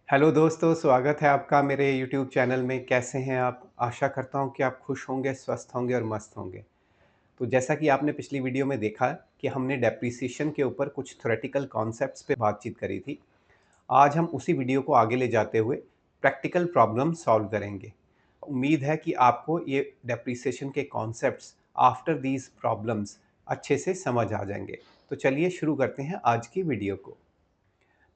Hello दोस्तों, स्वागत है आपका मेरे यूट्यूब चैनल में। कैसे हैं आप? आशा करता हूँ कि आप खुश होंगे, स्वस्थ होंगे और मस्त होंगे। तो जैसा कि आपने पिछली वीडियो में देखा कि हमने डेप्रिसिएशन के ऊपर कुछ थ्योरेटिकल कॉन्सेप्ट्स पे बातचीत करी थी। आज हम उसी वीडियो को आगे ले जाते हुए प्रैक्टिकल प्रॉब्लम सॉल्व करेंगे। उम्मीद है कि आपको ये डेप्रिसिएशन के कॉन्सेप्ट्स आफ्टर दीज़ प्रॉब्लम्स अच्छे से समझ आ जाएँगे। तो चलिए शुरू करते हैं आज की वीडियो को।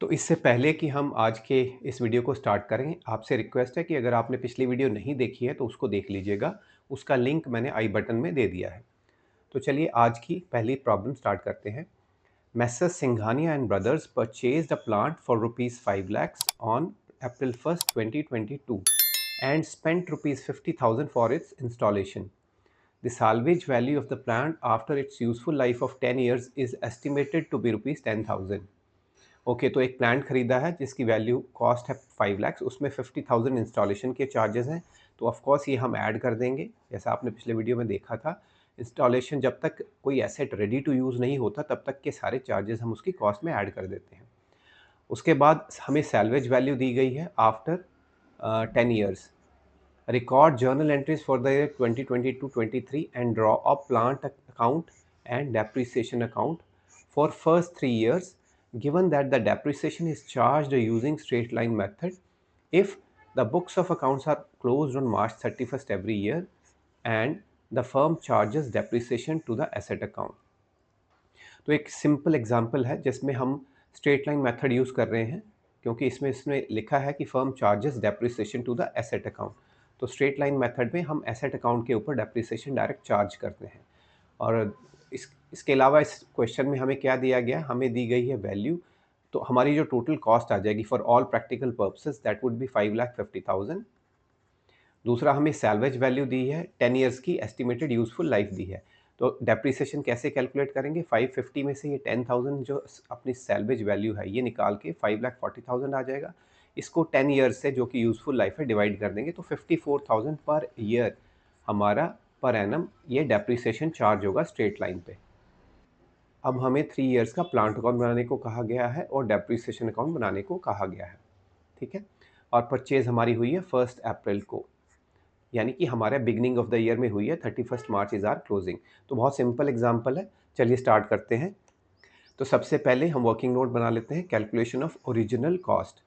तो इससे पहले कि हम आज के इस वीडियो को स्टार्ट करें, आपसे रिक्वेस्ट है कि अगर आपने पिछली वीडियो नहीं देखी है तो उसको देख लीजिएगा। उसका लिंक मैंने आई बटन में दे दिया है। तो चलिए आज की पहली प्रॉब्लम स्टार्ट करते हैं। Messrs Singhania and Brothers purchased a plant for rupees 5 lakhs on April 1st, 2022 and spent rupees 50,000 for its installation. The salvage value of the plant after its useful life of 10 years is estimated to be rupees 10,000. Okay, तो एक plant खरीदा है जिसकी value cost है 5 लाख, उसमें 50,000 installation के charges हैं। तो ऑफ कोर्स ये हम ऐड कर देंगे, जैसा आपने पिछले वीडियो में देखा था। इंस्टॉलेशन जब तक कोई एसेट रेडी टू यूज़ नहीं होता तब तक के सारे चार्जेस हम उसकी कॉस्ट में ऐड कर देते हैं। उसके बाद हमें सैल्वेज वैल्यू दी गई है after 10 years. Record journal entries for the year 2022-23 and draw a plant account and depreciation account for first 3 years, given that the depreciation is charged using straight line method if the books of accounts are closed on March 31st every year and the firm charges depreciation to the asset account. तो एक simple example है जिसमें हम straight line method use कर रहे हैं, क्योंकि इसमें लिखा है कि firm charges depreciation to the asset account. तो स्ट्रेट लाइन मेथड में हम एसेट अकाउंट के ऊपर डेप्रिसिएशन डायरेक्ट चार्ज करते हैं। और इसके अलावा इस क्वेश्चन में हमें क्या दिया गया, हमें दी गई है वैल्यू। तो हमारी जो टोटल कॉस्ट आ जाएगी for all practical purposes that would B 5,50,000। दूसरा हमें सैल्वेज वैल्यू दी है, 10 ईयर्स की एस्टिमेटेड यूजफुल लाइफ दी है। तो डेप्रिसिएशन कैसे कैलकुलेट करेंगे, 550 में से ये 10,000 जो अपनी सैल्वेज वैल्यू है ये निकाल के 5,40,000 आ जाएगा। इसको 10 ईयर्स से जो कि यूजफुल लाइफ है डिवाइड कर देंगे तो 54,000 पर ईयर हमारा पर एनम ये डेप्रिसिएशन चार्ज होगा स्ट्रेट लाइन पे। अब हमें 3 ईयर्स का प्लांट अकाउंट बनाने को कहा गया है और डेप्रिसिएशन अकाउंट बनाने को कहा गया है। ठीक है। और परचेज हमारी हुई है 1 अप्रैल को, यानी कि हमारे बिगनिंग ऑफ द ईयर में हुई है। 31 मार्च इज़ आर क्लोजिंग। तो बहुत सिंपल एग्जांपल है। चलिए स्टार्ट करते हैं। तो सबसे पहले हम वर्किंग नोट बना लेते हैं, कैलकुलेशन ऑफ ओरिजिनल कॉस्ट।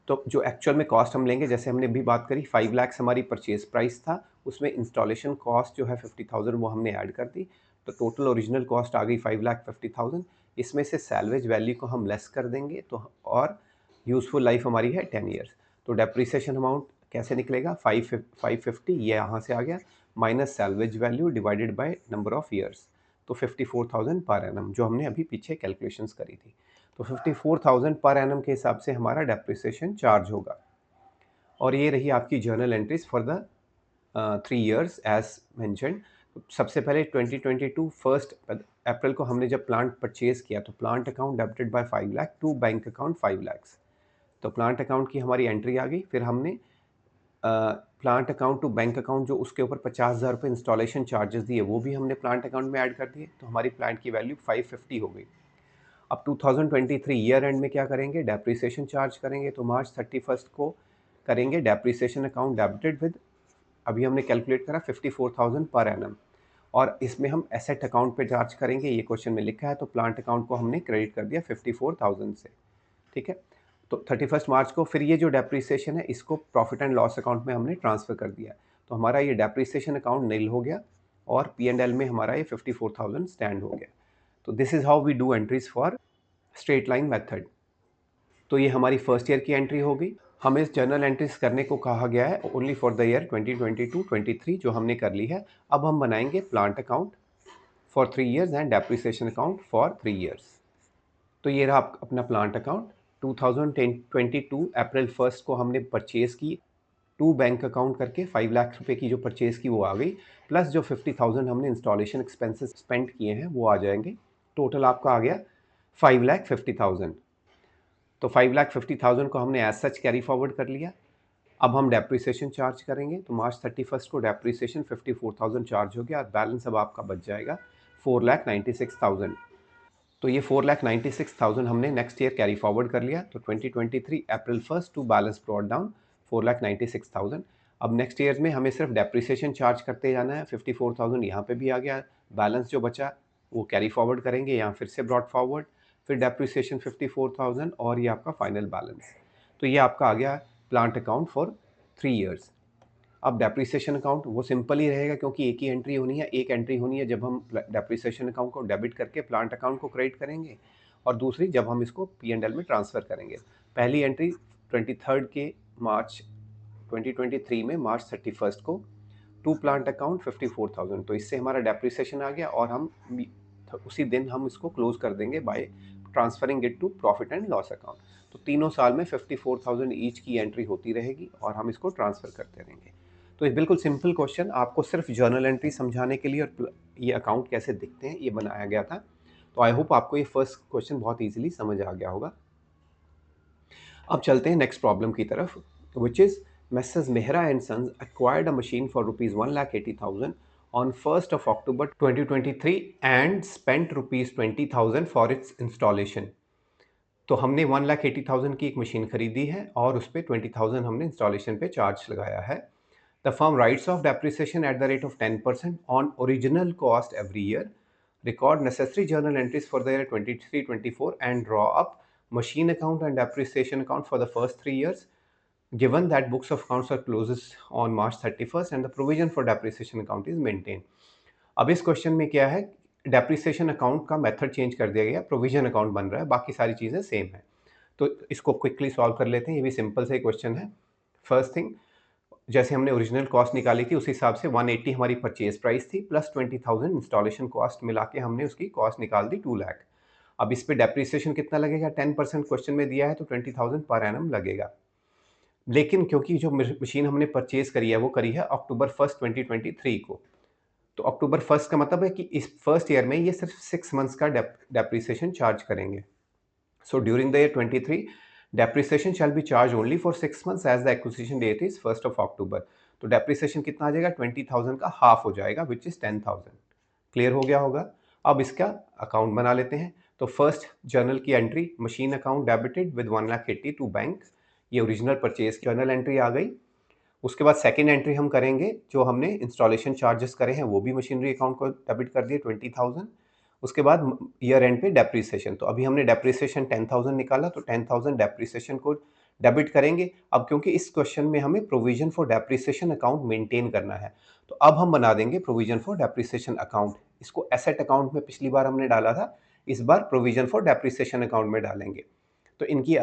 तो जो एक्चुअल में कॉस्ट हम लेंगे, जैसे हमने अभी बात करी 5 लाख हमारी परचेज प्राइस था, उसमें इंस्टॉलेशन कॉस्ट जो है 50,000 वो हमने ऐड कर दी। तो टोटल ओरिजिनल कॉस्ट आ गई 5,50,000। इसमें से सैलवेज वैल्यू को हम लेस कर देंगे तो, और यूज़फुल लाइफ हमारी है 10 ईयर्स। तो डेप्रिसिएशन अमाउंट कैसे निकलेगा, 550 ये यहाँ से आ गया, minus salvage value divided by number of years. तो 54,000 पर एनम जो हमने अभी पीछे कैलकुलेशंस करी थी। तो 54,000 पर एनम के हिसाब से हमारा डेप्रिसिएशन चार्ज होगा। और ये रही आपकी journal entries for the 3 years as mentioned. सबसे पहले 2022 1 अप्रैल को हमने जब प्लांट परचेज किया तो plant account debited by 5 lakh to bank account 5 lakh. तो प्लांट अकाउंट की हमारी एंट्री आ गई। फिर हमने plant account to bank account जो उसके ऊपर 50,000 रुपये इंस्टॉलेशन चार्जेस दिए वो भी हमने प्लांट अकाउंट में ऐड कर दिए। तो हमारी प्लांट की वैल्यू 550 हो गई। अब 2023 ईयर एंड में क्या करेंगे, डेप्रिसिएशन चार्ज करेंगे। तो मार्च 31 को करेंगे डेप्रिसिएशन अकाउंट डेबिटेड विद, अभी हमने कैलकुलेट करा 54,000 पर एनम। और इसमें हम एसेट अकाउंट पे चार्ज करेंगे, ये क्वेश्चन में लिखा है। तो प्लांट अकाउंट को हमने क्रेडिट कर दिया 54,000 से। ठीक है। तो 31 मार्च को फिर ये जो डेप्रिसिएशन है इसको प्रॉफिट एंड लॉस अकाउंट में हमने ट्रांसफ़र कर दिया। तो हमारा ये डेप्रिसिएशन अकाउंट नील हो गया और पी एंड एल में हमारा ये 54,000 स्टैंड हो गया। तो this is how we do entries for straight line method. तो ये हमारी फर्स्ट ईयर की एंट्री हो गई। हमें जर्नल एंट्रीज करने को कहा गया है ओनली फॉर द ईयर 2022-23 जो हमने कर ली है। अब हम बनाएंगे plant account for 3 years and depreciation account for 3 years. तो ये रहा अपना प्लांट अकाउंट। 2022 अप्रैल 1 को हमने परचेज की, टू बैंक अकाउंट करके 5 लाख रुपए की जो परचेज की वो आ गई, प्लस जो 50,000 हमने इंस्टॉलेशन एक्सपेंसेस स्पेंड किए हैं वो आ जाएंगे। टोटल आपका आ गया 5,50,000। तो 5,50,000 को हमने एज सच कैरी फॉरवर्ड कर लिया। अब हम डेप्रिसिएशन चार्ज करेंगे। तो मार्च 31 को डेप्रिसिएशन 54,000 चार्ज हो गया और बैलेंस अब आपका बच जाएगा 4,96,000। तो ये 4,96,000 हमने नेक्स्ट ईयर कैरी फॉरवर्ड कर लिया। तो 2023 अप्रैल 1 टू बैलेंस ब्रॉट डाउन 4,96,000। अब नेक्स्ट ईयर में हमें सिर्फ डेप्रिसिएशन चार्ज करते जाना है। 54,000 यहाँ पे भी आ गया। बैलेंस जो बचा वो कैरी फॉरवर्ड करेंगे, यहाँ फिर से ब्रॉट फॉरवर्ड, फिर डेप्रिसिएशन 54,000 और ये आपका फाइनल बैलेंस। तो ये आपका आ गया प्लांट अकाउंट फॉर 3 ईयर्स। अब डेप्रिसिएशन अकाउंट वो सिंपल ही रहेगा क्योंकि एक ही एंट्री होनी है। एक एंट्री होनी है जब हम डेप्रिसिएशन अकाउंट को डेबिट करके प्लांट अकाउंट को क्रेडिट करेंगे, और दूसरी जब हम इसको P&L में ट्रांसफ़र करेंगे। पहली एंट्री 23 के मार्च 2023 में मार्च 31 को टू प्लांट अकाउंट 54,000। तो इससे हमारा डेप्रिसिएशन आ गया और हम उसी दिन हम इसको क्लोज कर देंगे by transferring it to profit and loss account. तो तीनों साल में 54,000 ईच की एंट्री होती रहेगी और हम इसको ट्रांसफ़र करते रहेंगे। तो ये बिल्कुल सिंपल क्वेश्चन, आपको सिर्फ जर्नल एंट्री समझाने के लिए और ये अकाउंट कैसे दिखते हैं ये बनाया गया था। तो आई होप आपको ये फर्स्ट क्वेश्चन बहुत ईजिली समझ आ गया होगा। अब चलते हैं नेक्स्ट प्रॉब्लम की तरफ, which is Messrs. Mehra and Sons acquired a machine for rupees 1,80,000 on 1st of October 2023 and spent rupees 20,000 for its installation. तो हमने 1,80,000 की एक मशीन खरीदी है और उस पर 20,000 हमने इंस्टॉलेशन पे चार्ज लगाया है। The firm writes off depreciation at the rate of 10% on original cost every year. Record necessary journal entries for the year 23-24 and draw up machine account and depreciation account for the first 3 years. Given that books of accounts are closes on March 31st and the provision for depreciation account is maintained. अब इस question में क्या है, depreciation account का method change कर दिया गया, provision account बन रहा है, बाकी सारी चीज़ें सेम है। तो इसको क्विकली सॉल्व कर लेते हैं, ये भी सिंपल से क्वेश्चन है। फर्स्ट थिंग, जैसे हमने ओरिजिनल कॉस्ट निकाली थी उस हिसाब से 180 हमारी परचेज प्राइस थी प्लस 20,000 इंस्टॉलेशन कॉस्ट मिला के हमने उसकी कॉस्ट निकाल दी 2 लाख। अब इस पे डेप्रिसिएशन कितना लगेगा, 10% क्वेश्चन में दिया है तो 20,000 पर एनम लगेगा। लेकिन क्योंकि जो मशीन हमने परचेज करी है वो करी है अक्टूबर 1 2023 को, तो अक्टूबर 1 का मतलब है कि इस फर्स्ट ईयर में ये सिर्फ 6 मंथ्स का डेप्रिसिएशन चार्ज करेंगे। So during the year 23 depreciation shall be charge only for 6 months as the acquisition date is 1 of October. तो डेप्रिसिएशन कितना आ जाएगा, 20,000 का हाफ हो जाएगा विच इज 10,000। क्लियर हो गया होगा। अब इसका अकाउंट बना लेते हैं। तो फर्स्ट जर्नल की entry, machine account debited with 1,80,000 to bank, ये ओरिजिनल परचेज जर्नल एंट्री आ गई। उसके बाद सेकंड एंट्री हम करेंगे, जो हमने इंस्टॉलेशन चार्जेस करे हैं वो भी मशीनरी अकाउंट को डेबिट कर दिए 20,000। उसके बाद ईयर एंड पे डेप्रिसिएशन, तो अभी हमने डेप्रिसिएशन 10,000 निकाला तो 10,000 डेप्रिसिएशन को डेबिट करेंगे। अब क्योंकि इस क्वेश्चन में हमें provision for depreciation account maintain करना है, तो अब हम बना देंगे प्रोविजन फॉर डेप्रिसिएशन अकाउंट। इसको एसेट अकाउंट में पिछली बार हमने डाला था, इस बार प्रोविजन फॉर डेप्रिसिएशन अकाउंट में डालेंगे। तो इनकी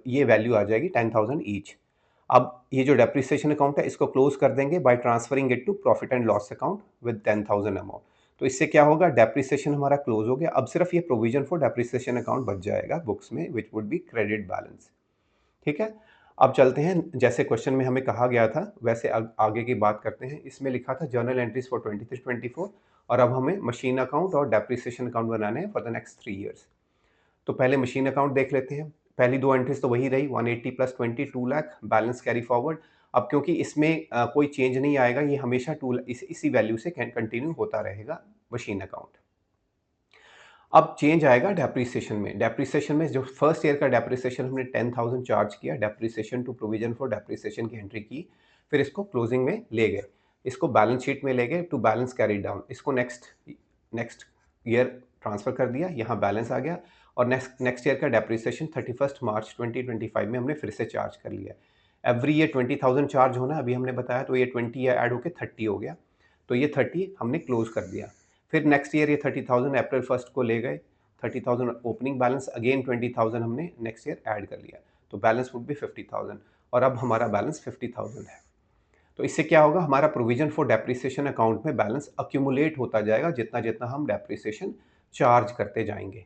ये वैल्यू आ जाएगी 10,000 ईच। अब ये जो डेप्रिसिएशन अकाउंट है इसको क्लोज कर देंगे by transferring it to profit and loss account with 10,000 amount. तो इससे क्या होगा, डेप्रिसिएशन हमारा क्लोज हो गया। अब सिर्फ ये प्रोविजन फॉर डेप्रिसिएशन अकाउंट बच जाएगा बुक्स में, which would be credit balance. ठीक है, अब चलते हैं, जैसे क्वेश्चन में हमें कहा गया था वैसे आगे की बात करते हैं। इसमें लिखा था जर्नल एंट्रीज फॉर 23-24 और अब हमें मशीन अकाउंट और डेप्रिसिएशन अकाउंट बनाने हैं फॉर द नेक्स्ट 3 ईयर्स। तो पहले मशीन अकाउंट देख लेते हैं। पहली दो एंट्रीज तो वही रही, 180 plus 20 2 lakh, balance carry forward. अब क्योंकि इसमें कोई चेंज नहीं आएगा, ये हमेशा इसी वैल्यू से कंटिन्यू होता रहेगा मशीन अकाउंट। अब चेंज आएगा डेप्रिसिएशन में। डेप्रिसिएशन में जो फर्स्ट ईयर का डेप्रिसिएशन हमने 10,000 चार्ज किया, depreciation to provision for depreciation की एंट्री की, फिर इसको क्लोजिंग में ले गए, इसको बैलेंस शीट में ले गए टू बैलेंस कैरी डाउन, इसको नेक्स्ट ईयर ट्रांसफर कर दिया, यहाँ बैलेंस आ गया। और नेक्स्ट ईयर का डेप्रिसिएशन 31 मार्च 2025 में हमने फिर से चार्ज कर लिया। एवरी ईयर 20,000 चार्ज होना, अभी हमने बताया, तो ये 20 ऐड होकर 30 हो गया, तो ये 30 हमने क्लोज कर दिया। फिर नेक्स्ट ईयर ये 30,000 अप्रैल 1 को ले गए, 30,000 ओपनिंग बैलेंस, अगेन 20,000 हमने नेक्स्ट ईयर ऐड कर लिया, तो बैलेंस वुड बी 50,000 और अब हमारा बैलेंस 50,000 है। तो इससे क्या होगा, हमारा प्रोविजन फॉर डेप्रिसिएशन अकाउंट में बैलेंस अक्यूमुलेट होता जाएगा जितना जितना हम डेप्रिसिएशन चार्ज करते जाएंगे।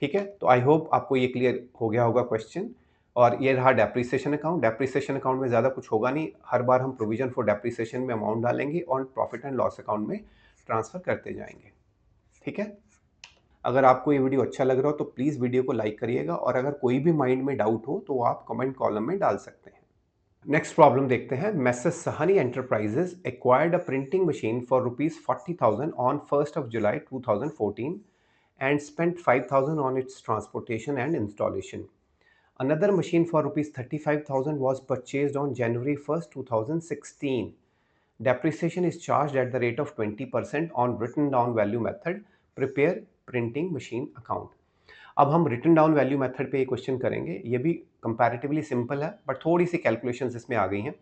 ठीक है, तो आई होप आपको ये क्लियर हो गया होगा क्वेश्चन। और ये रहा डेप्रिसिएशन अकाउंट। डेप्रिसिएशन अकाउंट में ज़्यादा कुछ होगा नहीं, हर बार हम प्रोविजन फॉर डेप्रिसिएशन में अमाउंट डालेंगे और प्रॉफिट एंड लॉस अकाउंट में ट्रांसफ़र करते जाएंगे। ठीक है, अगर आपको ये वीडियो अच्छा लग रहा हो तो प्लीज़ वीडियो को लाइक करिएगा, और अगर कोई भी माइंड में डाउट हो तो आप कमेंट कॉलम में डाल सकते हैं। नेक्स्ट प्रॉब्लम देखते हैं। Messrs. Sahani Enterprises acquired a printing machine for rupees 40,000 on 1st of July 2014 and spent 5,000 on its transportation and installation. Another machine for rupees 35,000 was purchased on January 1st, 2016. Depreciation is charged at the rate of 20% on written down value method. Prepare printing machine account. अब हम written down value method पे ये question करेंगे। ये भी comparatively simple है, but थोड़ी सी calculations इसमें आ गई हैं।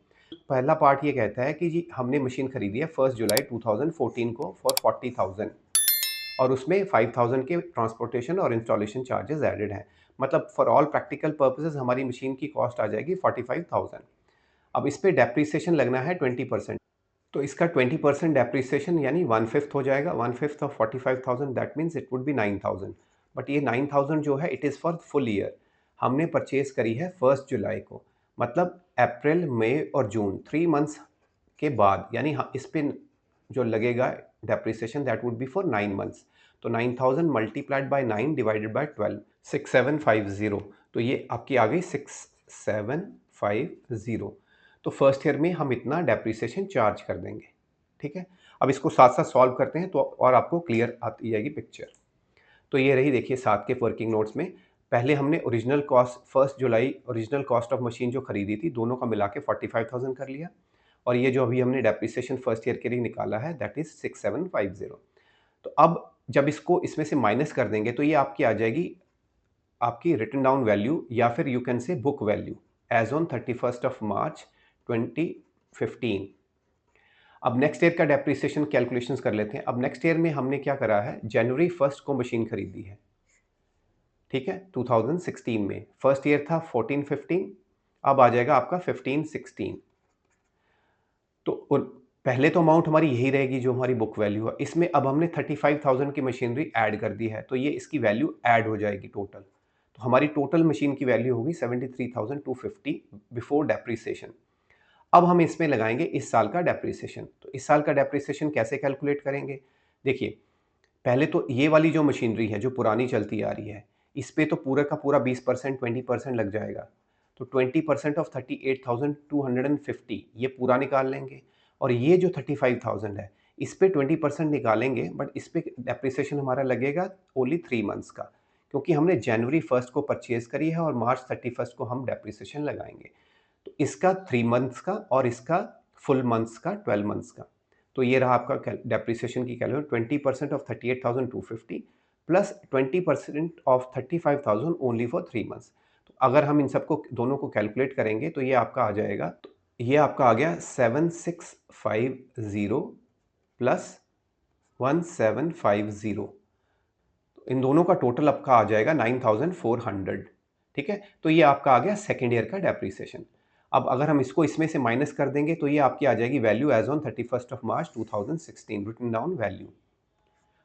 पहला पार्ट ये कहता है कि जी हमने मशीन खरीदी है 1 जुलाई 2014 को फॉर 40,000 और उसमें 5,000 के ट्रांसपोर्टेशन और इंस्टॉलेशन चार्जेस एडेड हैं। मतलब फॉर ऑल प्रैक्टिकल पर्पसेस हमारी मशीन की कॉस्ट आ जाएगी 45,000। अब इस पे डेप्रीसिएशन लगना है 20%। तो इसका 20% डेप्रीसिएशन यानी 1/5 हो जाएगा। 1/5 of 45,000 that means it would be 9,000। But ये 9,000 जो है it is for full year. हमने परचेज करी है 1 जुलाई को, मतलब अप्रैल, मई और जून 3 मंथ्स के बाद, यानी इस पे जो लगेगा depreciation that would B for 9 months. तो 9,000 मल्टीप्लाइड बाय 9 डिवाइडेड बाय 12, 6750। तो ये आपकी आ गई 6750। तो फर्स्ट ईयर में हम इतना डेप्रिसिएशन चार्ज कर देंगे। ठीक है, अब इसको साथ साथ सॉल्व करते हैं तो और आपको क्लियर आती जाएगी पिक्चर। तो ये रही, देखिए साथ के वर्किंग नोट्स में पहले हमने original cost 1 July original cost of machine जो खरीदी थी दोनों का मिला के 45,000 कर लिया, और ये जो अभी हमने डेप्रिसिएशन फर्स्ट ईयर के लिए निकाला है दैट इज 6750। तो अब जब इसको इसमें से माइनस कर देंगे तो ये आपकी आ जाएगी आपकी रिटन डाउन वैल्यू, या फिर you can say book value as on 31 of March 2015। अब नेक्स्ट ईयर का डेप्रिसिएशन कैलकुलेशंस कर लेते हैं। अब नेक्स्ट ईयर में हमने क्या करा है, जनवरी 1 को मशीन खरीदी है। ठीक है, 2016 में फर्स्ट ईयर था 14-15, अब आ जाएगा आपका 15-16। तो पहले तो अमाउंट हमारी यही रहेगी जो हमारी बुक वैल्यू है। इसमें अब हमने 35,000 की मशीनरी ऐड कर दी है, तो ये इसकी वैल्यू ऐड हो जाएगी टोटल। तो हमारी टोटल मशीन की वैल्यू होगी 73,250 बिफोर डेप्रिसिएशन। अब हम इसमें लगाएंगे इस साल का डेप्रिसिएशन। तो इस साल का डेप्रिसिएशन कैसे कैलकुलेट करेंगे, देखिए पहले तो ये वाली जो मशीनरी है जो पुरानी चलती आ रही है, इस पे तो पूरा का पूरा 20% 20% लग जाएगा। तो 20% ऑफ 38,250 ये पूरा निकाल लेंगे, और ये जो 35,000 है इस पे 20% निकालेंगे, बट इस पे डेप्रिसिएशन हमारा लगेगा ओनली 3 मंथ्स का, क्योंकि हमने जनवरी 1 को परचेज करी है और मार्च 31 को हम डेप्रिसिएशन लगाएंगे। तो इसका 3 मंथ्स का और इसका फुल मंथ्स का 12 मंथ्स का। तो ये रहा आपका डेप्रिसिएशन की calculation, 20% of 38,250 plus 20% of 35,000 only for 3 months. तो अगर हम इन सबको दोनों को कैलकुलेट करेंगे तो ये आपका आ जाएगा, तो ये आपका आ गया 7650 प्लस 1750। इन दोनों का टोटल आपका आ जाएगा 9,400। ठीक है, तो ये आपका आ गया सेकेंड ईयर का डेप्रिसिएशन। अब अगर हम इसको इसमें से माइनस कर देंगे तो ये आपकी आ जाएगी value as on 31 of March 2016 written down value.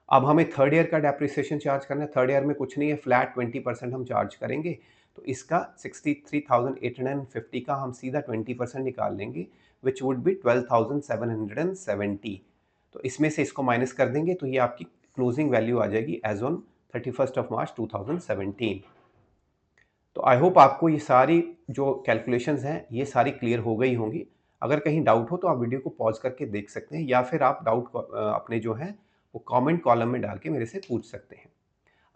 अब हमें थर्ड ईयर का डेप्रिसिएशन चार्ज करना है। थर्ड ईयर में कुछ नहीं है, फ्लैट 20% हम चार्ज करेंगे। तो इसका 63,850 का हम सीधा 20% निकाल लेंगे, विच वुड बी 12,770। तो इसमें से इसको माइनस कर देंगे तो ये आपकी क्लोजिंग वैल्यू आ जाएगी एज ऑन 31 ऑफ मार्च 2017। तो आई होप आपको ये सारी जो कैलकुलेशंस हैं ये सारी क्लियर हो गई होंगी। अगर कहीं डाउट हो तो आप वीडियो को पॉज करके देख सकते हैं, या फिर आप डाउट अपने जो हैं वो कमेंट कॉलम में डाल के मेरे से पूछ सकते हैं।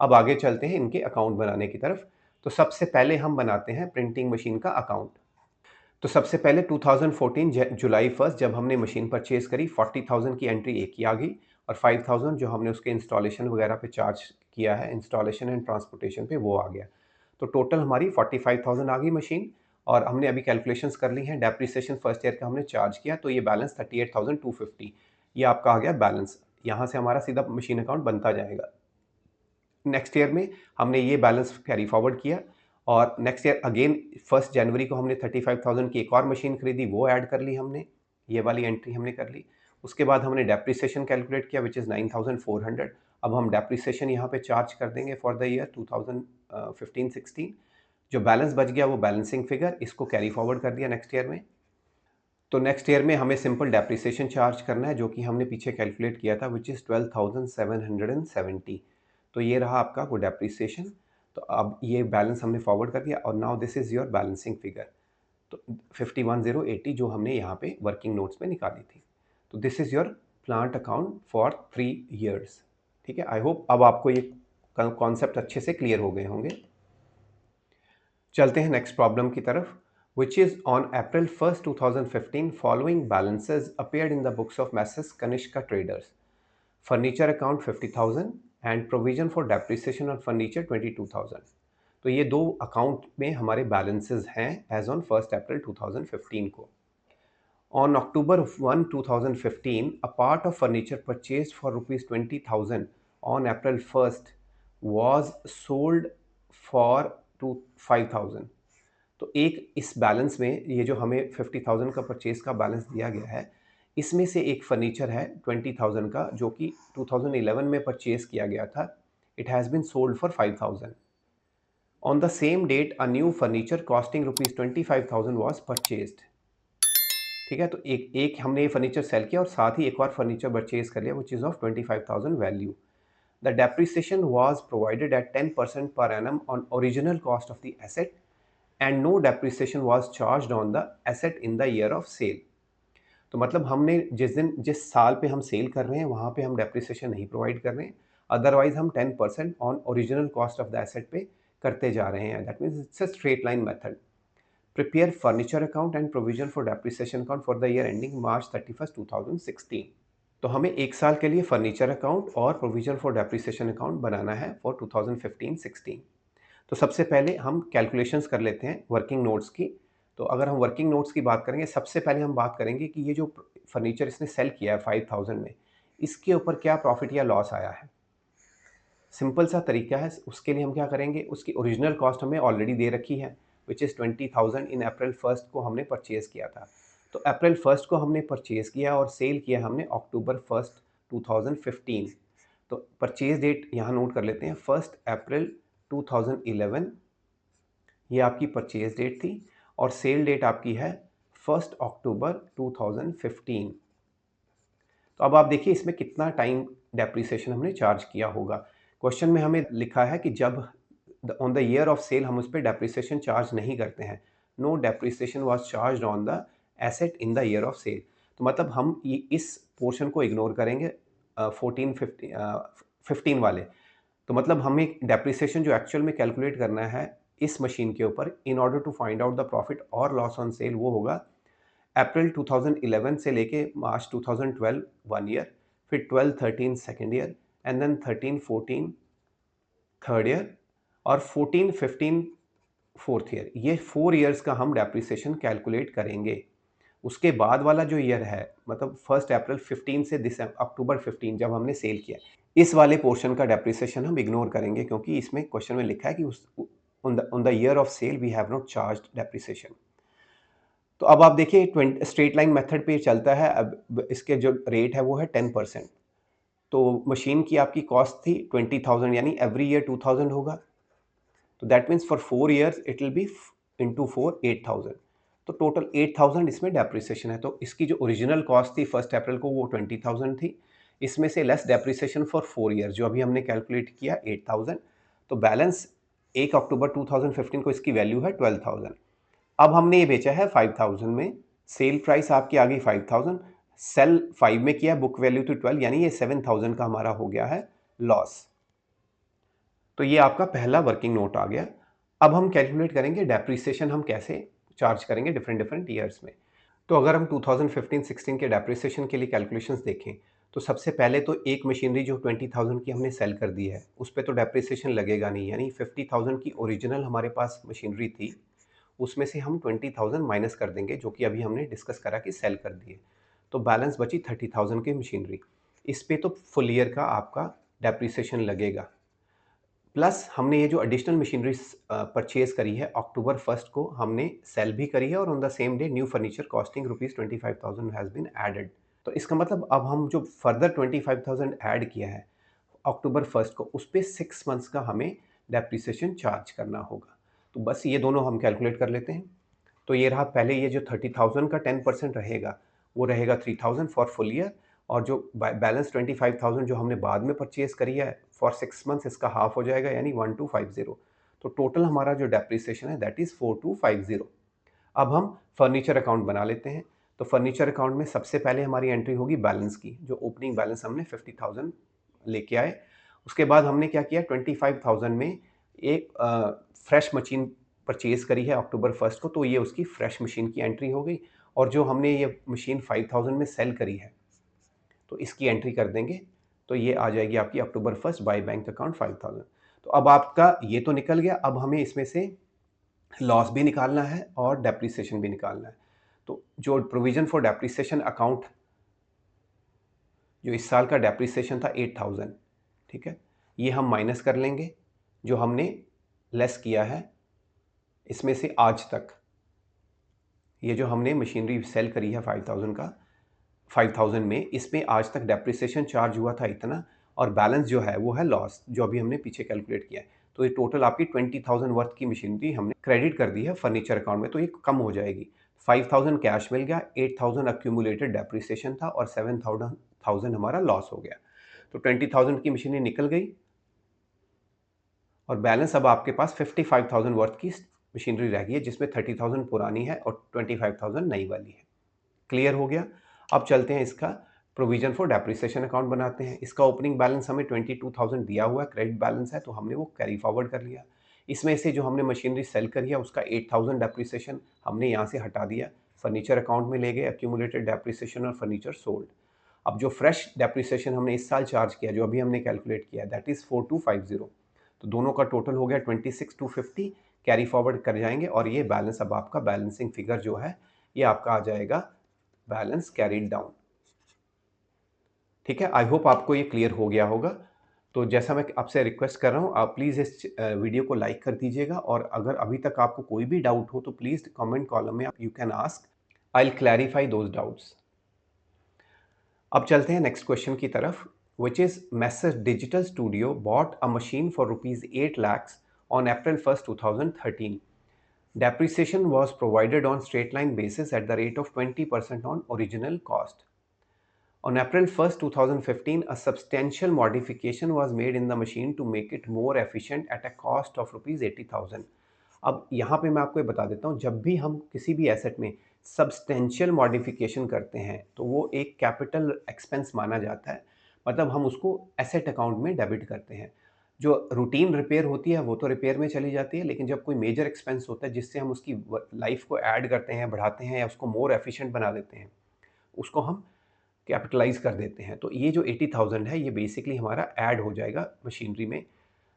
अब आगे चलते हैं इनके अकाउंट बनाने की तरफ। तो सबसे पहले हम बनाते हैं प्रिंटिंग मशीन का अकाउंट। तो सबसे पहले 2014 जुलाई 1 जब हमने मशीन परचेज करी 40,000 की एंट्री एक ही आ गई, और 5,000 जो हमने उसके इंस्टॉलेशन वगैरह पे चार्ज किया है, इंस्टॉलेशन एंड ट्रांसपोर्टेशन पे, वो आ गया। तो टोटल हमारी 45,000 आ गई मशीन, और हमने अभी कैलकुलेशंस कर ली हैं। डेप्रिसिएशन फर्स्ट ईयर का हमने चार्ज किया, तो ये बैलेंस 38,250 ये आपका आ गया बैलेंस। यहाँ से हमारा सीधा मशीन अकाउंट बनता जाएगा। नेक्स्ट ईयर में हमने ये बैलेंस कैरी फॉरवर्ड किया, और नेक्स्ट ईयर अगेन 1 जनवरी को हमने 35,000 की एक और मशीन खरीदी, वो ऐड कर ली हमने, ये वाली एंट्री हमने कर ली। उसके बाद हमने डेप्रिसिएशन कैलकुलेट किया विच इज़ 9,400। अब हम डेप्रिसिएशन यहाँ पे चार्ज कर देंगे फॉर द ईयर 2015-16। जो बैलेंस बच गया वो बैलेंसिंग फिगर, इसको कैरी फॉरवर्ड कर दिया नेक्स्ट ईयर में। तो नेक्स्ट ईयर में हमें सिंपल डेप्रिसिएशन चार्ज करना है, जो कि हमने पीछे कैलकुलेट किया था, विच इज़ 12,770। तो ये रहा आपका वो डेप्रिसिएशन। तो अब ये बैलेंस हमने फॉरवर्ड कर दिया, और now this is your balancing figure. तो 51,080 जो हमने यहाँ पे वर्किंग नोट्स में निकाली थी। तो this is your plant account for 3 years. ठीक है, आई होप अब आपको ये कॉन्सेप्ट अच्छे से क्लियर हो गए होंगे। चलते हैं नेक्स्ट प्रॉब्लम की तरफ, which is on April 1st 2015 following balances appeared in the books of Messrs Kanishka Traders. Furniture account 50,000 and provision for depreciation on furniture 22,000. तो ये दो अकाउंट में हमारे बैलेंसेस हैं एज ऑन 1st अप्रैल 2015 को। On October 1, 2015, a part of furniture purchased for rupees 20,000 on April 1st was sold for 5,000. तो एक इस बैलेंस में ये जो हमें 50,000 का परचेज का बैलेंस दिया गया है, इसमें से एक फर्नीचर है 20,000 का जो कि 2011 में परचेज किया गया था। It has been sold for 5,000। On the same date a new furniture costing rupees 25,000 was purchased. ठीक है, तो एक हमने ये फर्नीचर सेल किया और साथ ही एक और फर्नीचर परचेज कर लिया which is of 25,000 value. The depreciation was provided at 10% per annum on original cost of the asset and no depreciation was charged on the asset in the year of sale. तो मतलब हमने जिस साल पे हम cell कर रहे हैं वहाँ पे हम डेप्रिसिएशन नहीं प्रोवाइड कर रहे हैं, अदरवाइज हम 10% on original cost of the asset पे करते जा रहे हैं। That means it's a straight line method. Prepare furniture account and provision for depreciation account for the year ending March 31st 2016। तो हमें एक साल के लिए फर्नीचर अकाउंट और प्रोविजन फॉर डेप्रिसिएशन अकाउंट बनाना है फॉर 2015-16। तो सबसे पहले हम कैलकुलेशंस कर लेते हैं वर्किंग नोट्स की। तो अगर हम वर्किंग नोट्स की बात करेंगे, सबसे पहले हम बात करेंगे कि ये जो फर्नीचर इसने सेल किया है 5,000 में, इसके ऊपर क्या प्रॉफिट या लॉस आया है। सिंपल सा तरीका है, उसके लिए हम क्या करेंगे, उसकी ओरिजिनल कॉस्ट हमें ऑलरेडी दे रखी है which is 20,000 in April 1st को हमने परचेज़ किया था। तो अप्रैल 1st को हमने परचेज़ किया और सेल किया हमने अक्टूबर 1st 2015। तो परचेज डेट यहाँ नोट कर लेते हैं, 1 अप्रैल 2011 ये आपकी परचेज डेट थी और सेल डेट आपकी है 1 अक्टूबर 2015। तो अब आप देखिए इसमें कितना टाइम डेप्रिसिएशन हमने चार्ज किया होगा। क्वेश्चन में हमें लिखा है कि जब on the year of sale हम उस पर डेप्रिसिएशन चार्ज नहीं करते हैं। No depreciation was charge on the asset in the year of sale. तो मतलब हम इस पोर्शन को इग्नोर करेंगे 15 वाले। तो मतलब हमें डेप्रिसिएशन जो एक्चुअल में कैलकुलेट करना है इस मशीन के ऊपर in order to find out the profit और लॉस ऑन सेल, वो होगा अप्रैल 2011 से लेके मार्च 2012 1 ईयर, फिर 12-13 second year and then 13-14 third year और 14-15 फोर्थ ईयर। ये 4 ईयर्स का हम डेप्रिसिएशन कैलकुलेट करेंगे। उसके बाद वाला जो ईयर है मतलब 1 अप्रैल 15 से अक्टूबर 15 जब हमने सेल किया, इस वाले पोर्शन का डेप्रिसिएशन हम इग्नोर करेंगे क्योंकि इसमें क्वेश्चन में लिखा है कि on the year of sale we have not charged depreciation. तो अब आप देखिए स्ट्रेट लाइन मेथड पे चलता है। अब इसके जो रेट है वो है 10%। तो मशीन की आपकी कॉस्ट थी 20,000 यानी एवरी ईयर 2,000 होगा। तो that means for 4 years it will be into 4 8,000। तो टोटल 8,000 इसमें डेप्रिसिएशन है। तो इसकी जो ओरिजिनल कॉस्ट थी 1 अप्रैल को वो 20,000 थी, इसमें से लेस डेप्रिसिएशन फॉर 4 ईयर जो अभी हमने कैलकुलेट किया 8,000। तो बैलेंस 1 अक्टूबर 2015 को इसकी वैल्यू है 12,000। अब हमने ये बेचा है 5,000 में, सेल प्राइस आपकी आ गई 5,000, सेल 5 में किया, बुक वैल्यू तो 12 यानी ये 7,000 का हमारा हो गया है लॉस। तो ये आपका पहला वर्किंग नोट आ गया। अब हम कैलकुलेट करेंगे डेप्रिसिएशन हम कैसे चार्ज करेंगे डिफरेंट ईयर्स में। तो अगर हम 2015-16 के डेप्रिसिएशन के लिए कैलकुलेशंस देखें तो सबसे पहले तो एक मशीनरी जो 20,000 की हमने सेल कर दी है उस पर तो डेप्रिसिएशन लगेगा नहीं, यानी 50,000 की ओरिजिनल हमारे पास मशीनरी थी, उसमें से हम 20,000 माइनस कर देंगे जो कि अभी हमने डिस्कस करा कि सेल कर दिए। तो बैलेंस बची 30,000 की मशीनरी। इस पे तो फुल ईयर का आपका डेप्रिसिएशन लगेगा। प्लस हमने ये जो एडिशनल मशीनरी परचेज करी है अक्टूबर 1 को हमने सेल भी करी है और on the same day new furniture costing rupees 25,000 has been added. तो इसका मतलब अब हम जो फर्दर 25,000 ऐड किया है अक्टूबर 1 को उस पे 6 मंथ्स का हमें डेप्रिसिएशन चार्ज करना होगा। तो बस ये दोनों हम कैलकुलेट कर लेते हैं। तो ये रहा पहले, ये जो 30,000 का 10% रहेगा वो रहेगा 3,000 फॉर फुल ईयर, और जो बैलेंस 25,000 जो हमने बाद में परचेज करी है फॉर 6 मंथ्स इसका हाफ हो जाएगा यानी 1250। तो टोटल हमारा जो डेप्रिसिएशन है दैट इज़ 4250। अब हम फर्नीचर अकाउंट बना लेते हैं। तो फर्नीचर अकाउंट में सबसे पहले हमारी एंट्री होगी बैलेंस की, जो ओपनिंग बैलेंस हमने 50,000 लेके आए उसके बाद हमने क्या किया, 25,000 में एक फ्रेश मशीन परचेज़ करी है अक्टूबर 1 को, तो ये उसकी फ्रेश मशीन की एंट्री हो गई। और जो हमने ये मशीन 5,000 में सेल करी है, तो इसकी एंट्री कर देंगे, तो ये आ जाएगी आपकी अक्टूबर 1 बाय बैंक अकाउंट 5,000। तो अब आपका ये तो निकल गया, अब हमें इसमें से लॉस भी निकालना है और डेप्रिसिएशन भी निकालना है। तो जो प्रोविज़न फॉर डेप्रिसिएशन अकाउंट, जो इस साल का डेप्रिसिएशन था 8,000, ठीक है? ये हम माइनस कर लेंगे, जो हमने लेस किया है इसमें से आज तक। ये जो हमने मशीनरी सेल करी है 5,000 का, 5,000 में, इसमें आज तक डेप्रिसिएशन चार्ज हुआ था इतना, और बैलेंस जो है वो है लॉस, जो अभी हमने पीछे कैलकुलेट किया है। तो ये टोटल आपकी 20,000 वर्थ की मशीनरी हमने क्रेडिट कर दी है फर्नीचर अकाउंट में, तो ये कम हो जाएगी। 5,000 कैश मिल गया, 8,000 एक्यूमुलेटेड डेप्रिसिएशन था और 7,000 हमारा लॉस हो गया। तो 20,000 की मशीनरी निकल गई और बैलेंस अब आपके पास 55,000 वर्थ की मशीनरी रह गई है, जिसमें 30,000 पुरानी है और 25,000 नई वाली है। क्लियर हो गया? अब चलते हैं इसका प्रोविजन फॉर डेप्रिसिएशन अकाउंट बनाते हैं। इसका ओपनिंग बैलेंस हमें 22,000 दिया हुआ है, क्रेडिट बैलेंस है, तो हमने वो कैरी फॉरवर्ड कर लिया। इसमें से जो हमने मशीनरी सेल करी है उसका 8,000 डेप्रिसिएशन हमने यहाँ से हटा दिया, फर्नीचर अकाउंट में ले गए, एक्यूमुलेटेड डेप्रिसिएशन और फर्नीचर सोल्ड। अब जो फ्रेश डेप्रिसिएशन हमने इस साल चार्ज किया, जो अभी हमने कैलकुलेट किया, दैट इज़ 4,250। तो दोनों का टोटल हो गया 26,250, कैरी फॉरवर्ड कर जाएंगे और ये बैलेंस अब आपका बैलेंसिंग फिगर जो है ये आपका आ जाएगा बैलेंस कैरीड डाउन। ठीक है, आई होप आपको ये क्लियर हो गया होगा। तो जैसा मैं आपसे रिक्वेस्ट कर रहा हूँ, आप प्लीज़ इस वीडियो को लाइक कर दीजिएगा, और अगर अभी तक आपको कोई भी डाउट हो तो प्लीज़ कमेंट कॉलम में you can ask, I will clarify those doubts. अब चलते हैं नेक्स्ट क्वेश्चन की तरफ, which is Messrs Digital Studio bought a machine for rupees 8 lakhs on April 1st, 2013. Depreciation was provided on straight line basis at the rate of 20% on original cost. On April 1st, 2015, a substantial modification was made in the machine to make it more efficient at a cost of rupees 80,000. अब यहाँ पे मैं आपको ये बता देता हूँ, जब भी हम किसी भी एसेट में सब्सटेंशियल मॉडिफिकेशन करते हैं तो वो एक कैपिटल एक्सपेंस माना जाता है, मतलब हम उसको एसेट अकाउंट में डेबिट करते हैं। जो रूटीन रिपेयर होती है वो तो रिपेयर में चली जाती है, लेकिन जब कोई मेजर एक्सपेंस होता है जिससे हम उसकी लाइफ को ऐड करते हैं, बढ़ाते हैं या उसको मोर एफिशिएंट बना देते हैं, उसको हम कैपिटलाइज कर देते हैं। तो ये जो 80,000 है ये बेसिकली हमारा ऐड हो जाएगा मशीनरी में।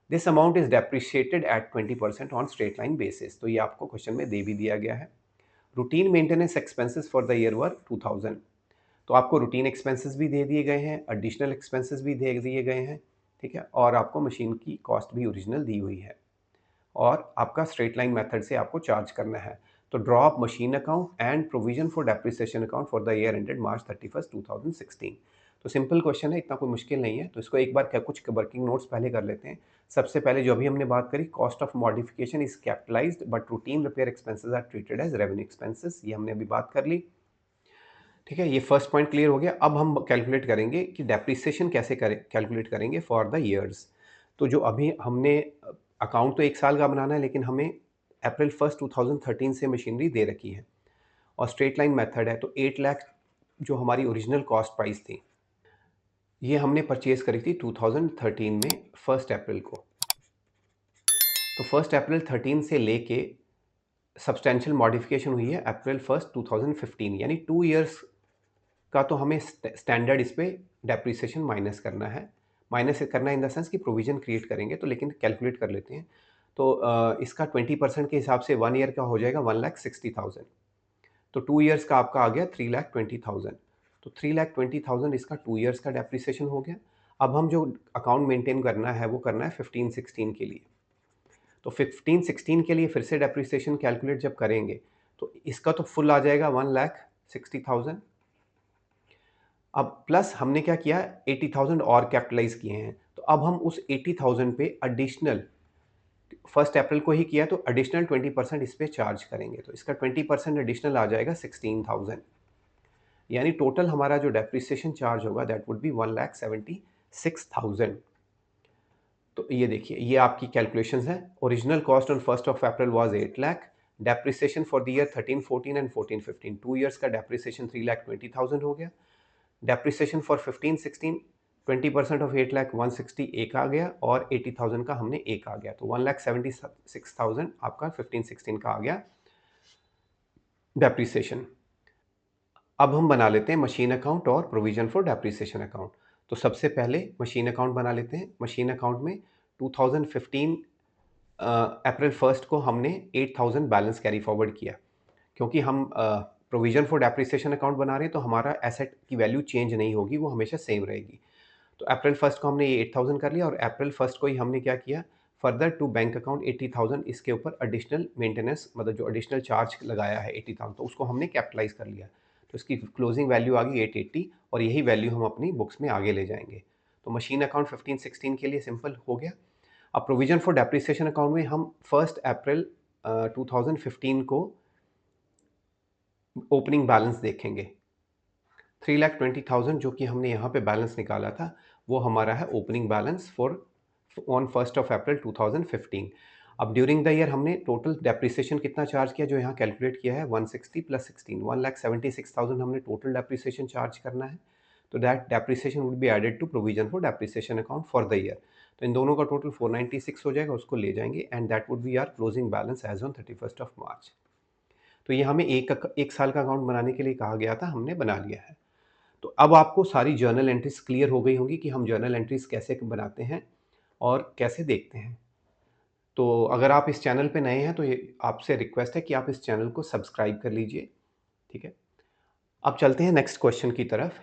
This amount is depreciated at 20% on straight line basis. तो ये आपको क्वेश्चन में दे भी दिया गया है। Routine maintenance expenses for the year वर 2000। तो आपको रूटीन एक्सपेंसेस भी दे दिए गए हैं, एडिशनल एक्सपेंसेस भी दे दिए गए हैं, ठीक है, और आपको मशीन की कॉस्ट भी ओरिजिनल दी हुई है, और आपका स्ट्रेट लाइन मेथड से आपको चार्ज करना है। तो draw up machine account and provision for depreciation account for the year ended March 31st, 2016। तो सिंपल क्वेश्चन है, इतना कोई मुश्किल नहीं है। तो इसको एक बार कुछ वर्किंग नोट्स पहले कर लेते हैं। सबसे पहले जो अभी हमने बात करी, cost of modification is capitalised but routine repair expenses are treated as revenue expenses, ये हमने अभी बात कर ली। ठीक है, ये फर्स्ट पॉइंट क्लियर हो गया। अब हम कैलकुलेट करेंगे कि डेप्रिसिएशन कैसे करें, कैलकुलेट करेंगे फॉर द ईयर्स। तो जो अभी हमने अकाउंट तो एक साल का बनाना है, लेकिन हमें अप्रैल 1st 2013 से मशीनरी दे रखी है और स्ट्रेट लाइन मेथड है, तो 8 लाख जो हमारी ओरिजिनल कॉस्ट प्राइस थी, ये हमने परचेज करी थी 2013 में 1 अप्रैल को। तो 1 अप्रैल 13 से लेके सब्सटेंशियल मॉडिफिकेशन हुई है अप्रैल 1st 2015, यानी 2 इयर्स का तो हमें स्टैंडर्ड इस पे डेप्रिसिएशन माइनस करना है। माइनस करना इन द सेंस कि प्रोविज़न क्रिएट करेंगे, तो लेकिन कैलकुलेट कर लेते हैं। तो इसका 20% के हिसाब से 1 ईयर का हो जाएगा 1,60,000। तो 2 इयर्स का आपका आ गया 3,20,000। तो 3,20,000 इसका 2 इयर्स का डेप्रिसिएशन हो गया। अब हम जो अकाउंट मेंटेन करना है वो करना है 15-16 के लिए। तो 15-16 के लिए फिर से डेप्रिसिएशन कैलकुलेट जब करेंगे तो इसका तो फुल आ जाएगा 1,60,000। अब प्लस हमने क्या किया, 80,000 और कैपिटलाइज किए हैं, तो अब हम उस 80,000 पे एडिशनल 1 अप्रैल को ही किया, तो एडिशनल 20% इस पे चार्ज करेंगे, तो इसका 20% एडिशनल आ जाएगा 16,000, यानी टोटल हमारा जो डेप्रिसिएशन चार्ज होगा दैट वुड बी 1,76,000। तो ये देखिए, ये आपकी कैलकुलेशंस हैं। Original cost on 1 April was 8 lakh, depreciation for the year 13-14 and 14-15, 2 years का डेप्रिसिएशन 3,20,000 हो गया। डेप्रिसिएशन फॉर 15-16 20% ऑफ 8 लाख 160 एक आ गया और 80,000 का हमने एक आ गया, तो 1,76,000 आपका 15/16 का आ गया डेप्रिसिएशन। अब हम बना लेते हैं मशीन अकाउंट और प्रोविजन फॉर डेप्रिसिएशन अकाउंट। तो सबसे पहले मशीन अकाउंट बना लेते हैं। मशीन अकाउंट में 2015 अप्रैल 1 को हमने 8,000 बैलेंस कैरी फॉरवर्ड किया, क्योंकि हम प्रोविजन फॉर डेप्रिसिएशन अकाउंट बना रहे हैं, तो हमारा एसेट की वैल्यू चेंज नहीं होगी, वो हमेशा सेम रहेगी। तो अप्रैल 1 को हमने ये 8,000 कर लिया और अप्रैल 1 को ही हमने क्या किया, फर्दर टू बैंक अकाउंट 80,000 इसके ऊपर एडिशनल मेंटेनेंस, मतलब जो एडिशनल चार्ज लगाया है 80,000, तो उसको हमने कैपिटलाइज कर लिया। तो इसकी क्लोजिंग वैल्यू आ गई 880 और यही वैल्यू हम अपनी बुक्स में आगे ले जाएंगे। तो मशीन अकाउंट 15/16 के लिए सिंपल हो गया। अब प्रोविजन फॉर डेप्रिसिएशन अकाउंट में हम 1 अप्रैल 2015 को ओपनिंग बैलेंस देखेंगे। 3,20,000 जो कि हमने यहाँ पे बैलेंस निकाला था, वो हमारा है ओपनिंग बैलेंस फॉर ऑन 1 अप्रैल 2015। अब ड्यूरिंग द ईयर हमने टोटल डेप्रिसिएशन कितना चार्ज किया, जो यहाँ कैलकुलेट किया है 160 प्लस 16, 1,76,000 हमने टोटल डेप्रिसिएशन चार्ज करना है। तो that depreciation would be added to provision for depreciation account for the year. तो इन दोनों का टोटल 496 हो जाएगा, उसको ले जाएंगे and that would be our closing balance as on 31 March. तो ये हमें एक साल का अकाउंट बनाने के लिए कहा गया था, हमने बना लिया है। तो अब आपको सारी जर्नल एंट्रीज क्लियर हो गई होंगी कि हम जर्नल एंट्रीज कैसे बनाते हैं और कैसे देखते हैं। तो अगर आप इस चैनल पे नए हैं तो ये आपसे रिक्वेस्ट है कि आप इस चैनल को सब्सक्राइब कर लीजिए, ठीक है। अब चलते हैं नेक्स्ट क्वेश्चन की तरफ।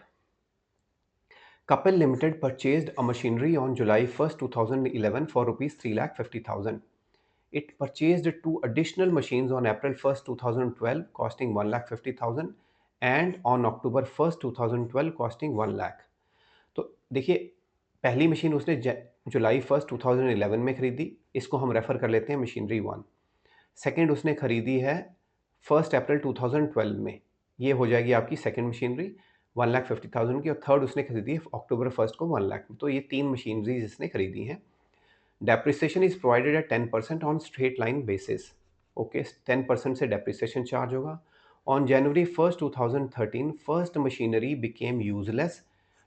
Kapil limited purchased a machinery on July 1st 2011 for rupees 3,50,000. It purchased two additional machines on April 1st 2012 costing 1,50,000 and on October 1st 2012 costing 1 lakh। तो देखिए, पहली मशीन उसने जुलाई 1st 2011 में खरीदी, इसको हम रेफर कर लेते हैं मशीनरी 1। सेकंड उसने खरीदी है 1 अप्रैल 2012 में, ये हो जाएगी आपकी सेकंड मशीनरी 1,50,000 की, और थर्ड उसने खरीदी है अक्टूबर 1 को 1 लाख में। तो ये तीन मशीनरीज इसने खरीदी हैं। Depreciation is provided at 10% on straight line basis. Okay, 10% से डेप्रिसिएशन चार्ज होगा। On January 1st 2013 first machinery became useless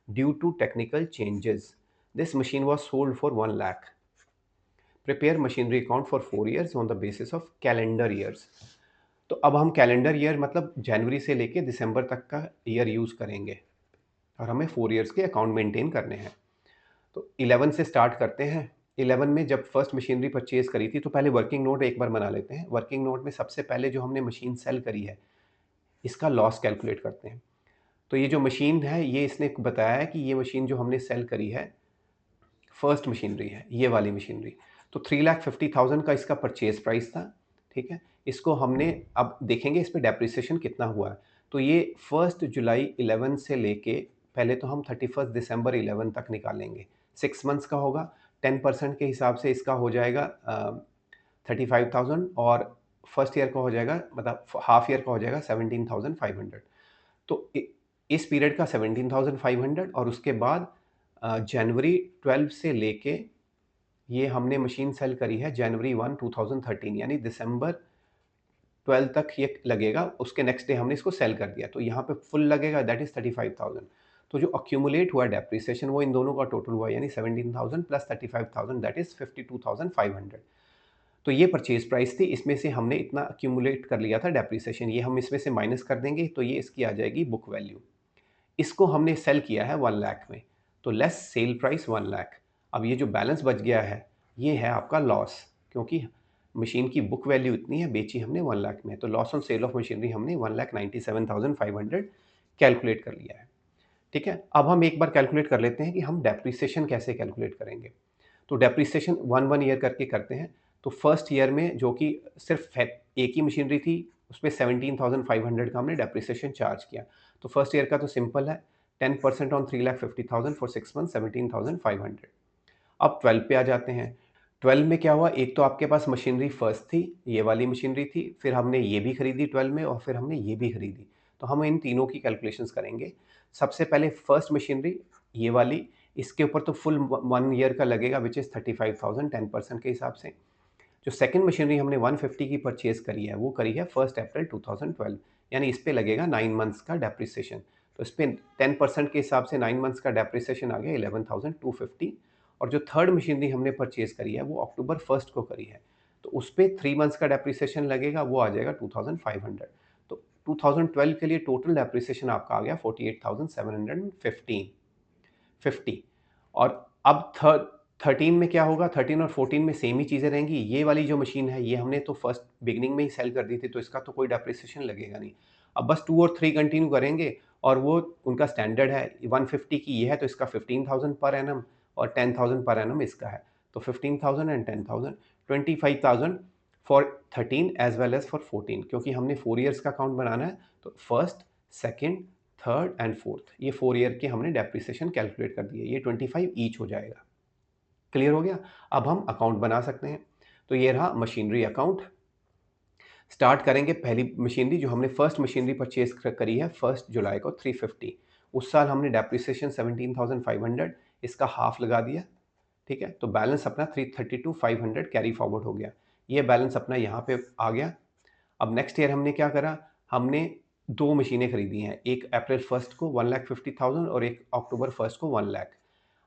due to technical changes. This machine was sold for 1 lakh. Prepare machinery account for 4 years on the basis of calendar years. तो अब हम calendar year मतलब जनवरी से लेके दिसंबर तक का year use करेंगे और हमें 4 ईयर्स के अकाउंट मेंटेन करने हैं। तो 11 से स्टार्ट करते हैं। 11 में जब फर्स्ट मशीनरी परचेज करी थी, तो पहले वर्किंग नोट एक बार बना लेते हैं। वर्किंग नोट में सबसे पहले जो हमने मशीन सेल करी है, इसका लॉस कैलकुलेट करते हैं। तो ये जो मशीन है, ये इसने बताया है कि ये मशीन जो हमने सेल करी है, फर्स्ट मशीनरी है, ये वाली मशीनरी। तो 3,50,000 का इसका परचेज प्राइस था, ठीक है। इसको हमने अब देखेंगे इस पे डेप्रिसिएशन कितना हुआ है। तो ये 1 जुलाई 11 से लेके पहले तो हम 31 दिसंबर 11 तक निकालेंगे। 6 मंथ्स का होगा, 10% के हिसाब से इसका हो जाएगा 35,000 और फर्स्ट ईयर का हो जाएगा, मतलब हाफ ईयर का हो जाएगा 17,500। तो इस पीरियड का 17,500 और उसके बाद जनवरी 12 से लेके ये हमने मशीन सेल करी है जनवरी 1 2013, यानी दिसंबर 12 तक ये लगेगा। उसके नेक्स्ट डे हमने इसको सेल कर दिया, तो यहाँ पे फुल लगेगा, दैट इज 35,000। तो जो अक्यूमुलेट हुआ डेप्रिसिएशन, वो इन दोनों का टोटल हुआ, यानी 17,000 प्लस 35,000 दैट इज 52,500। तो ये परचेज प्राइस थी, इसमें से हमने इतना अक्यूमुलेट कर लिया था डेप्रिसिएशन, ये हम इसमें से माइनस कर देंगे, तो ये इसकी आ जाएगी बुक वैल्यू। इसको हमने सेल किया है 1 लाख में, तो लेस सेल प्राइस 1 लाख। अब ये जो बैलेंस बच गया है, ये है आपका लॉस, क्योंकि मशीन की बुक वैल्यू इतनी है, बेची हमने 1 लाख में, तो loss on cell of machinery हमने 1,97,500 कैलकुलेट कर लिया है, ठीक है। अब हम एक बार कैलकुलेट कर लेते हैं कि हम डेप्रिसिएशन कैसे कैलकुलेट करेंगे। तो डेप्रिसिएशन 1 ईयर करके करते हैं। तो फर्स्ट ईयर में जो कि सिर्फ एक ही मशीनरी थी, उसमें 17,500 का हमने डेप्रिसिएशन चार्ज किया। तो फर्स्ट ईयर का तो सिंपल है, 10% ऑन 3,50,000 फॉर 6 मंथ 17,500। अब 12 पे आ जाते हैं। 12 में क्या हुआ, एक तो आपके पास मशीनरी फर्स्ट थी, ये वाली मशीनरी थी, फिर हमने ये भी खरीदी 12 में और फिर हमने ये भी खरीदी। तो हम इन तीनों की कैलकुलेशंस करेंगे। सबसे पहले फर्स्ट मशीनरी, ये वाली, इसके ऊपर तो फुल 1 ईयर का लगेगा, विच इज़ 35,000 10% के हिसाब से। जो सेकंड मशीनरी हमने 150 की परचेज करी है, वो करी है 1 अप्रैल 2012, यानी इस पे लगेगा 9 मंथ्स का डेप्रिसिएशन। तो इस पे 10% के हिसाब से 9 मंथ्स का डेप्रिसिएशन आ गया 11,250। और जो थर्ड मशीनरी हमने परचेज करी है वो अक्टूबर 1 को करी है, तो उस पे 3 मंथ्स का डेप्रिसिएशन लगेगा, वो आ जाएगा 2,500। तो 2012 के लिए टोटल डेप्रिसिएशन आपका आ गया 48,715 50। और अब 13 में क्या होगा, 13 और 14 में सेम ही चीज़ें रहेंगी। ये वाली जो मशीन है ये हमने तो फर्स्ट बिगिनिंग में ही सेल कर दी थी, तो इसका तो कोई डेप्रिसिएशन लगेगा नहीं। अब बस 2 और 3 कंटिन्यू करेंगे, और वो उनका स्टैंडर्ड है 150 की ये है, तो इसका 15,000 पर एनम और 10,000 पर एनम इसका है। तो 15,000 and 10,000, 25,000 for 13 as well as for 14, क्योंकि हमने 4 ईयर्स का अकाउंट बनाना है, तो first, second, third and fourth, ये 4 ईयर के हमने डेप्रिसिएशन कैलकुलेट कर दिए, ये 25 ईच हो जाएगा। क्लियर हो गया? अब हम अकाउंट बना सकते हैं। तो ये रहा मशीनरी अकाउंट। स्टार्ट करेंगे पहली मशीनरी, जो हमने फर्स्ट मशीनरी परचेज करी है 1 जुलाई को 350। उस साल हमने डेप्रिसिएशन 17,500, इसका हाफ लगा दिया, ठीक है? तो बैलेंस अपना 332,500 कैरी फॉरवर्ड हो गया। ये बैलेंस अपना यहाँ पे आ गया। अब नेक्स्ट ईयर हमने क्या करा, हमने 2 मशीनें खरीदी हैं, एक अप्रैल 1 को 1,50,000 और एक अक्टूबर 1 को 1 लाख।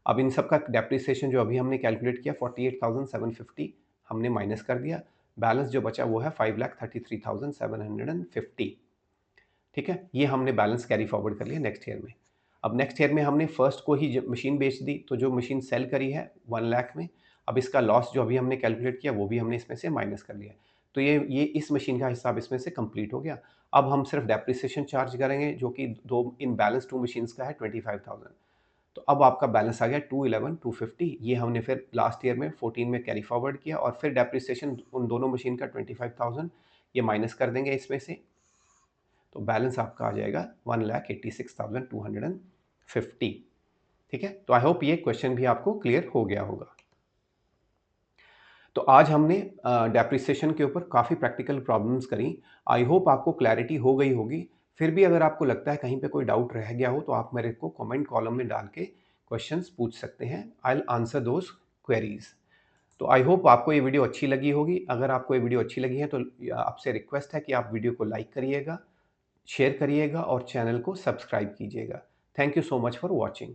अब इन सब का डेप्रिसिएशन जो अभी हमने कैलकुलेट किया 48,750 हमने माइनस कर दिया, बैलेंस जो बचा वो है 5,33,750, ठीक है? ये हमने बैलेंस कैरी फॉरवर्ड कर लिया नेक्स्ट ईयर में। अब नेक्स्ट ईयर में हमने फर्स्ट को ही मशीन बेच दी, तो जो मशीन सेल करी है 1 लाख में, अब इसका लॉस जो अभी हमने कैलकुलेट किया वो भी हमने इसमें से माइनस कर लिया। तो ये इस मशीन का हिसाब इसमें से कंप्लीट हो गया। अब हम सिर्फ डेप्रिसिएशन चार्ज करेंगे, जो कि दो इन बैलेंस 2 मशीन्स का है 25,000। तो अब आपका बैलेंस आ गया 211,250। ये हमने फिर लास्ट ईयर में 14 में कैरी फॉरवर्ड किया, और फिर डेप्रिसिएशन उन दोनों मशीन का 25,000 ये माइनस कर देंगे इसमें से, तो बैलेंस आपका आ जाएगा 1,86,250। ठीक है? तो आई होप ये क्वेश्चन भी आपको क्लियर हो गया होगा। तो आज हमने डेप्रिसिएशन के ऊपर काफ़ी प्रैक्टिकल प्रॉब्लम्स करी। आई होप आपको क्लैरिटी हो गई होगी। फिर भी अगर आपको लगता है कहीं पे कोई डाउट रह गया हो, तो आप मेरे को कमेंट कॉलम में डाल के क्वेश्चंस पूछ सकते हैं। I will answer those queries. तो आई होप आपको ये वीडियो अच्छी लगी होगी। अगर आपको ये वीडियो अच्छी लगी है, तो आपसे रिक्वेस्ट है कि आप वीडियो को लाइक करिएगा, शेयर करिएगा और चैनल को सब्सक्राइब कीजिएगा। Thank you so much for watching.